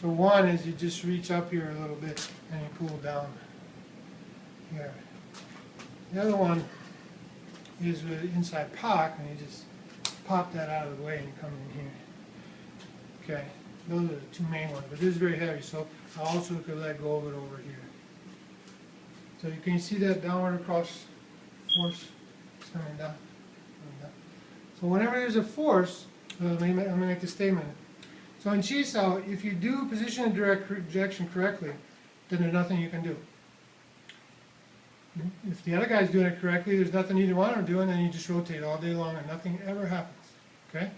So one is you just reach up here a little bit and you pull down here. The other one is with inside pock, and you just pop that out of the way and come in here. Okay, those are the two main ones, but this is very heavy, so I also could let go of it over here. So you can see that downward across force is coming down. So whenever there's a force, let me make the statement. So in Chisao, if you do position and direction correctly, then there's nothing you can do. If the other guy's doing it correctly, there's nothing either one of them doing, then you just rotate all day long and nothing ever happens. Okay?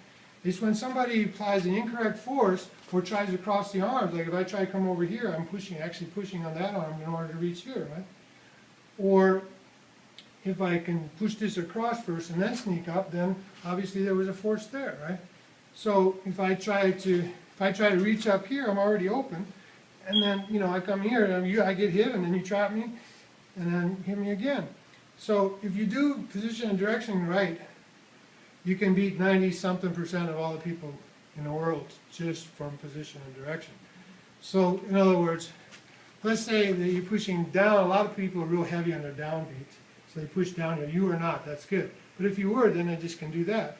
It's when somebody applies an incorrect force or tries to cross the arms, like if I try to come over here, I'm actually pushing on that arm in order to reach here, right? Or if I can push this across first and then sneak up, then obviously there was a force there, right? So if I try to reach up here, I'm already open, and then I come here and I get hit, and then you trap me, and then hit me again. So if you do position and direction right, you can beat 90-something% of all the people in the world just from position and direction. So in other words, let's say that you're pushing down. A lot of people are real heavy on their downbeats, so they push down here. You are not. That's good. But if you were, then they just can do that.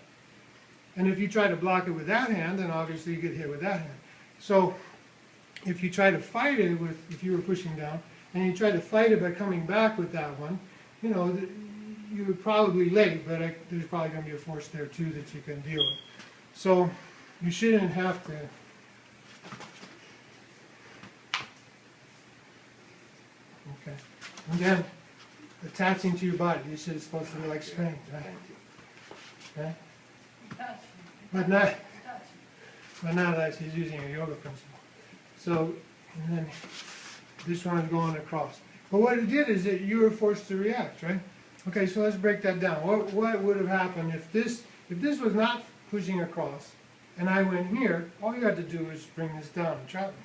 And if you try to block it with that hand, then obviously you get hit with that hand. So if you try to fight it with, if you were pushing down, and you try to fight it by coming back with that one, you would probably late, but there's probably going to be a force there too that you can deal with. So you shouldn't have to. Okay. And then attaching to your body. This is supposed to be like strength, right? Okay. But not that she's using a yoga principle. So, and then this one is going across. But what it did is that you were forced to react, right? Okay, so let's break that down. What would have happened if this was not pushing across, and I went here? All you had to do is bring this down and trap me.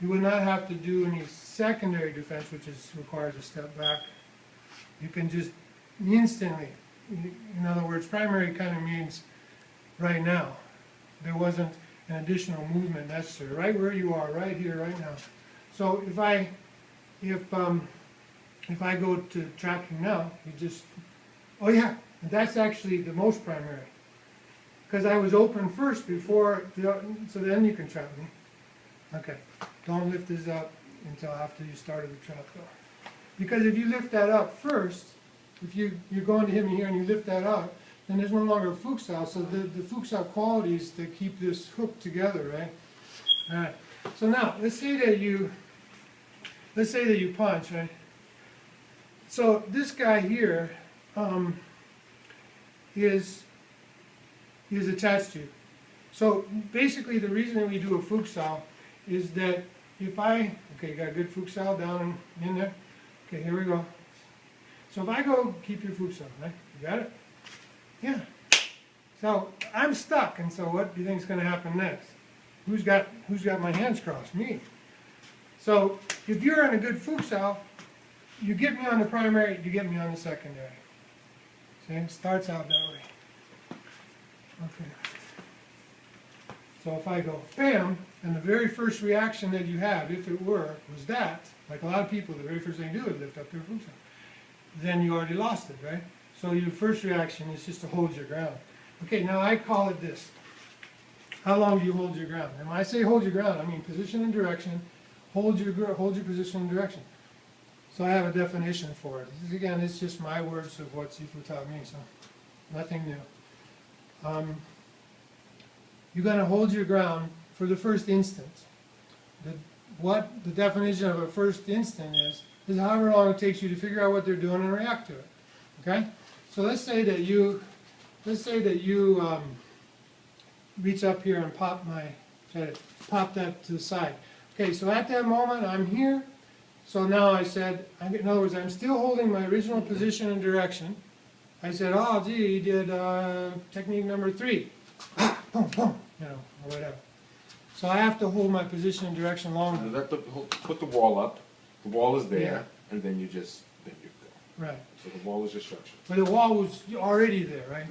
You would not have to do any secondary defense, which requires a step back. You can just instantly. In other words, primary kind of means right now. There wasn't an additional movement necessary. Right where you are, right here, right now. So if I go to trap you now, you just, oh yeah, that's actually the most primary. Because I was open first before, so then you can trap me. Okay, don't lift this up until after you started the trap though. Because if you lift that up first, if you're going to hit me here and you lift that up, then there's no longer a futsal. So the futsal qualities that keep this hook together, right? All right. So now let's say that you punch, right? So this guy here is attached to you. So basically, the reason that we do a futsal is that if you got a good futsal down in there. Okay, here we go. So if I go, keep your futsal, right? You got it? Yeah. So I'm stuck, and so what do you think is going to happen next? Who's got my hands crossed? Me. So if you're in a good futsal, you get me on the primary, you get me on the secondary. See, it starts out that way. Okay. So if I go bam, and the very first reaction that you have, if it was that, like a lot of people, the very first thing they do is lift up their futsal. Then you already lost it, right? So your first reaction is just to hold your ground. Okay, now I call it this. How long do you hold your ground? And when I say hold your ground, I mean position and direction. Hold your position and direction. So I have a definition for it. Again, it's just my words of what Sifu taught me, so nothing new. You're going to hold your ground for the first instant. What the definition of a first instant is however long it takes you to figure out what they're doing and react to it. Okay? So let's say that you reach up here and try to pop that to the side. Okay, so at that moment I'm here. So now in other words, I'm still holding my original position and direction. I said, oh gee, he did technique number 3. Boom, boom, or whatever. So I have to hold my position and direction longer. You have to put the wall up. The wall is there, Yeah. and then you go. Right. So the wall is your structure. But the wall was already there, right?